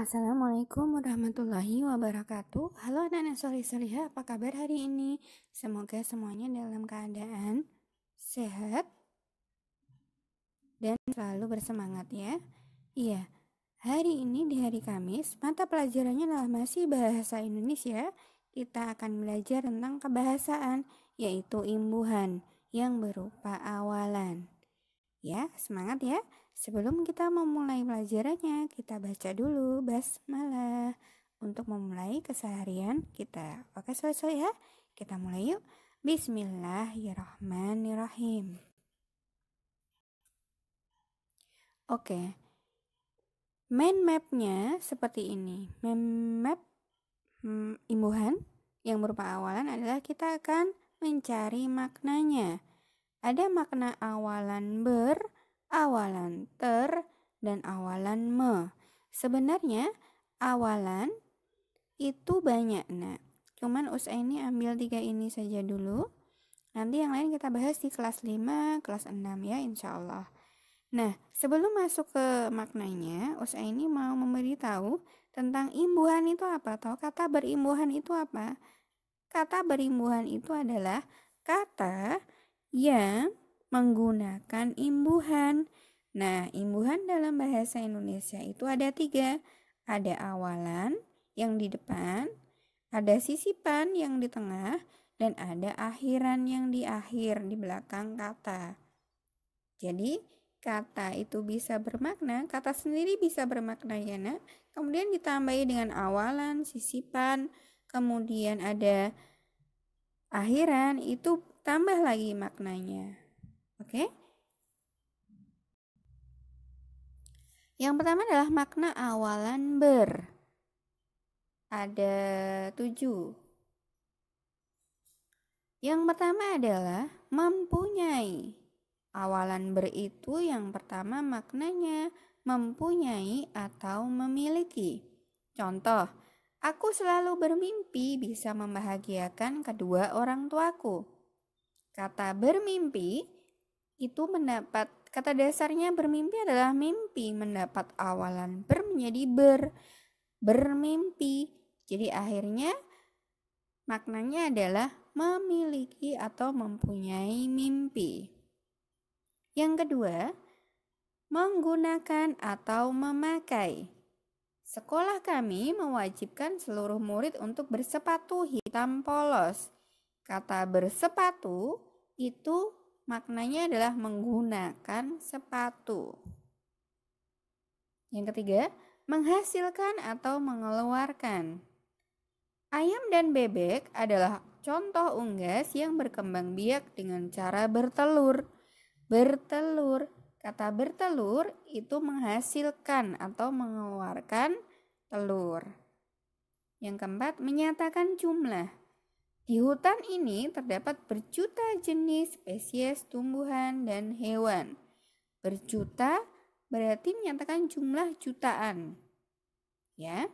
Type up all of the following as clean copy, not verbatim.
Assalamualaikum warahmatullahi wabarakatuh. Halo anak-anak soleh-solehah, apa kabar hari ini? Semoga semuanya dalam keadaan sehat dan selalu bersemangat ya. Iya, hari ini di hari Kamis, mata pelajarannya adalah masih bahasa Indonesia. Kita akan belajar tentang kebahasaan, yaitu imbuhan yang berupa awalan. Ya, semangat ya. Sebelum kita memulai pelajarannya, kita baca dulu basmalah untuk memulai keseharian kita. Oke, selesai ya. Kita mulai yuk. Bismillahirrahmanirrahim. Oke. Mind map-nya seperti ini. Mind map imbuhan yang berupa awalan adalah kita akan mencari maknanya. Ada makna awalan ber, awalan ter, dan awalan me. Sebenarnya awalan itu banyak nak. Cuman ini ambil 3 ini saja dulu. Nanti yang lain kita bahas di kelas 5, kelas 6 ya insya Allah. Nah, sebelum masuk ke maknanya, ini mau memberitahu tentang imbuhan itu apa atau kata berimbuhan itu apa. Kata berimbuhan itu adalah kata yang menggunakan imbuhan. Nah, imbuhan dalam bahasa Indonesia itu ada 3. Ada awalan yang di depan, ada sisipan yang di tengah, dan ada akhiran yang di akhir, di belakang kata. Jadi, kata itu bisa bermakna, kata sendiri bisa bermakna ya nak. Kemudian ditambahi dengan awalan, sisipan, kemudian ada akhiran, itu tambah lagi maknanya. Oke? Yang pertama adalah makna awalan ber. Ada 7. Yang pertama adalah mempunyai. Awalan ber itu yang pertama maknanya mempunyai atau memiliki. Contoh, aku selalu bermimpi bisa membahagiakan kedua orang tuaku. Kata bermimpi itu mendapat, kata dasarnya bermimpi adalah mimpi, mendapat awalan ber menjadi bermimpi. Jadi akhirnya maknanya adalah memiliki atau mempunyai mimpi. Yang kedua, menggunakan atau memakai. Sekolah kami mewajibkan seluruh murid untuk bersepatu hitam polos. Kata bersepatu itu maknanya adalah menggunakan sepatu. Yang ketiga, menghasilkan atau mengeluarkan. Ayam dan bebek adalah contoh unggas yang berkembang biak dengan cara bertelur. Bertelur, kata bertelur itu menghasilkan atau mengeluarkan telur. Yang keempat, menyatakan jumlah. Di hutan ini terdapat berjuta jenis spesies tumbuhan dan hewan. Berjuta berarti menyatakan jumlah jutaan. Ya.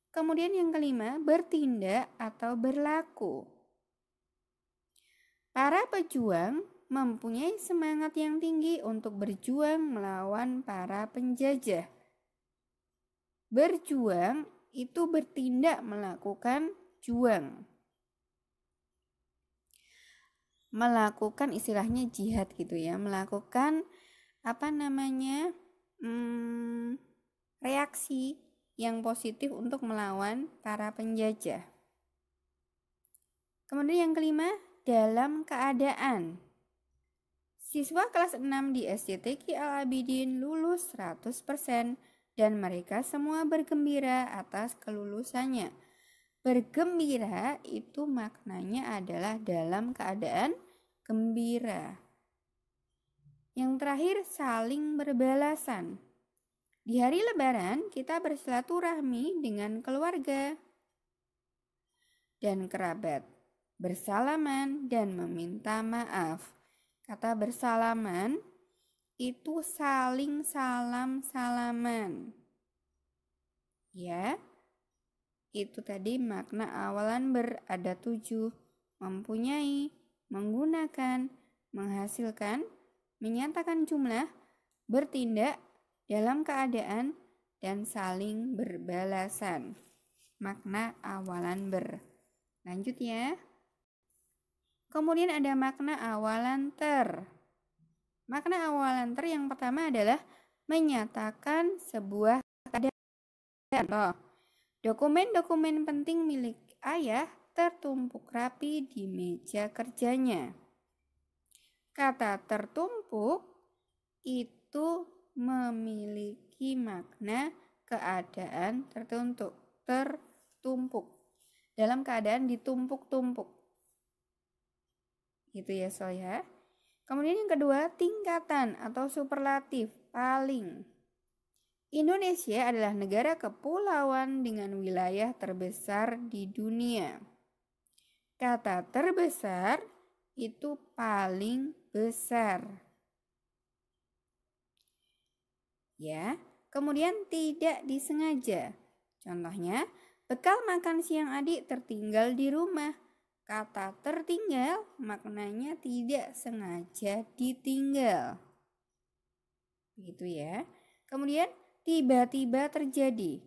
Kemudian yang kelima, bertindak atau berlaku. Para pejuang mempunyai semangat yang tinggi untuk berjuang melawan para penjajah. Berjuang itu bertindak, melakukan juang. Melakukan istilahnya jihad gitu ya, melakukan reaksi yang positif untuk melawan para penjajah. Kemudian yang kelima, dalam keadaan. Siswa kelas 6 di SDTQ Al-Abidin lulus 100% dan mereka semua bergembira atas kelulusannya. Bergembira itu maknanya adalah dalam keadaan gembira. Yang terakhir, saling berbalasan. Di hari Lebaran kita bersilaturahmi dengan keluarga dan kerabat, bersalaman dan meminta maaf. Kata bersalaman itu saling salam-salaman. Ya, itu tadi makna awalan ada 7. Mempunyai, menggunakan, menghasilkan, menyatakan jumlah, bertindak, dalam keadaan, dan saling berbalasan. Makna awalan ber. Lanjut ya. Kemudian ada makna awalan ter. Makna awalan ter yang pertama adalah menyatakan sebuah keadaan. Dokumen-dokumen penting milik ayah tertumpuk rapi di meja kerjanya. Kata tertumpuk itu memiliki makna keadaan tertumpuk dalam keadaan ditumpuk-tumpuk. Gitu ya soalnya. Kemudian yang kedua, tingkatan atau superlatif paling. Indonesia adalah negara kepulauan dengan wilayah terbesar di dunia. Kata terbesar itu paling besar. Ya, kemudian tidak disengaja. Contohnya, bekal makan siang adik tertinggal di rumah. Kata tertinggal maknanya tidak sengaja ditinggal. Begitu ya. Kemudian tiba-tiba terjadi.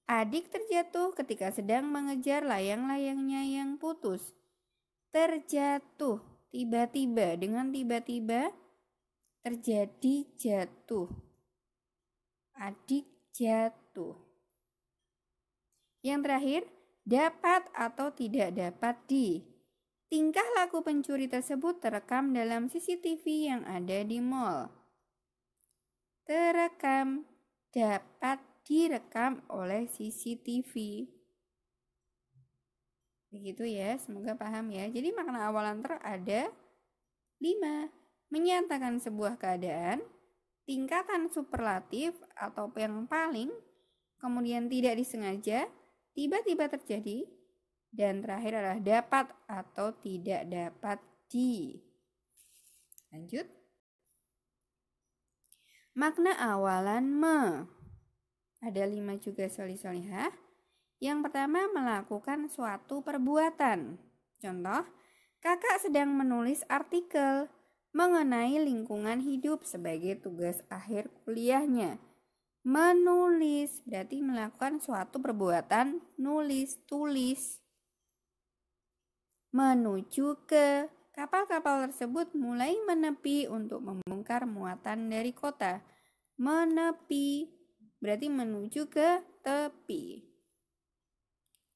Adik terjatuh ketika sedang mengejar layang-layangnya yang putus. Terjatuh, tiba-tiba, dengan tiba-tiba terjadi jatuh. Adik jatuh. Yang terakhir, dapat atau tidak dapat di. Tingkah laku pencuri tersebut terekam dalam CCTV yang ada di mall. Terekam, dapat direkam oleh CCTV. Begitu ya, semoga paham ya. Jadi makna awalan ter ada 5. Menyatakan sebuah keadaan, tingkatan superlatif atau yang paling, kemudian tidak disengaja, tiba-tiba terjadi, dan terakhir adalah dapat atau tidak dapat di. Lanjut. Makna awalan me. Ada 5 juga solih-solihah. Yang pertama, melakukan suatu perbuatan. Contoh, kakak sedang menulis artikel mengenai lingkungan hidup sebagai tugas akhir kuliahnya. Menulis berarti melakukan suatu perbuatan, nulis, tulis. Menuju ke, kapal-kapal tersebut mulai menepi untuk membongkar muatan dari kota. Menepi berarti menuju ke tepi.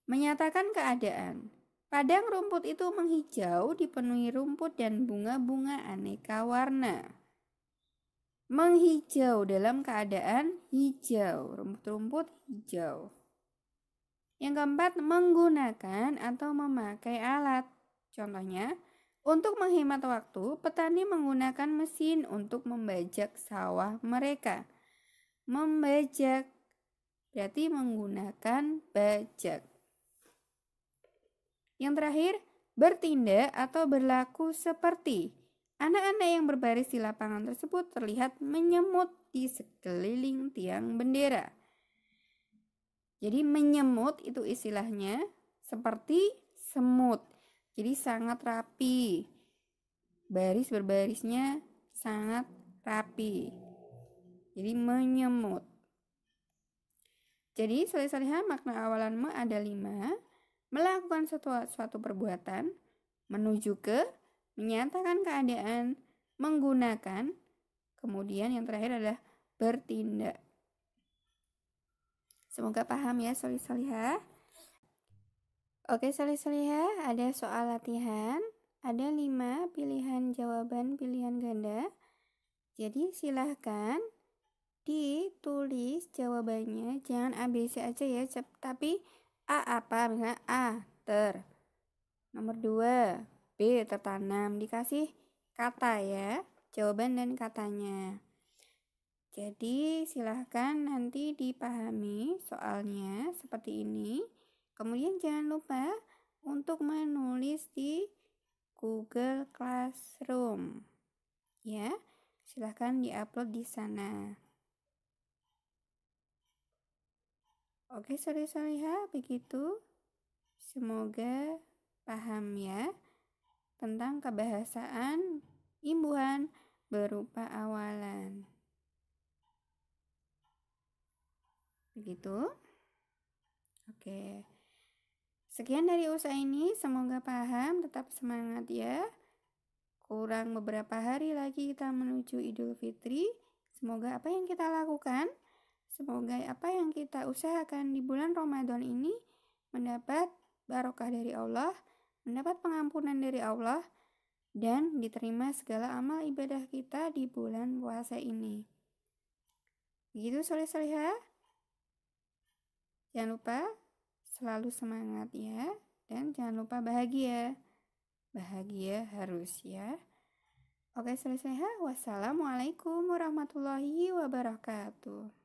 Menyatakan keadaan. Padang rumput itu menghijau, dipenuhi rumput dan bunga-bunga aneka warna. Menghijau dalam keadaan hijau, rumput-rumput hijau. Yang keempat, menggunakan atau memakai alat. Contohnya, untuk menghemat waktu, petani menggunakan mesin untuk membajak sawah mereka. Membajak berarti menggunakan bajak. Yang terakhir, bertindak atau berlaku seperti. Anak-anak yang berbaris di lapangan tersebut terlihat menyemut di sekeliling tiang bendera. Jadi menyemut itu istilahnya seperti semut. Jadi sangat rapi. Baris berbarisnya sangat rapi. Jadi menyemut. Jadi solih-solihah makna awalan me ada 5. Melakukan suatu perbuatan, menuju ke, menyatakan keadaan, menggunakan, kemudian yang terakhir adalah bertindak. Semoga paham ya solih-solihah. Oke solih-solihah, ada soal latihan. Ada 5 pilihan jawaban pilihan ganda. Jadi silahkan ditulis jawabannya. Jangan ABC aja ya, tapi A apa? Misalnya A, ter. Nomor 2, B, tertanam. Dikasih kata ya, jawaban dan katanya. Jadi silahkan nanti dipahami soalnya seperti ini. Kemudian jangan lupa untuk menulis di Google Classroom. Ya, silahkan diupload di sana. Oke, solih-solihah, begitu. Semoga paham ya tentang kebahasaan imbuhan berupa awalan. Begitu. Oke. Sekian dari usaha ini, semoga paham, tetap semangat ya. Kurang beberapa hari lagi kita menuju Idul Fitri. Semoga apa yang kita lakukan, semoga apa yang kita usahakan di bulan Ramadan ini mendapat barokah dari Allah, mendapat pengampunan dari Allah, dan diterima segala amal ibadah kita di bulan puasa ini. Begitu soleh-solehah. Jangan lupa selalu semangat ya, dan jangan lupa bahagia. Bahagia harus ya. Oke, selesai. Wassalamualaikum warahmatullahi wabarakatuh.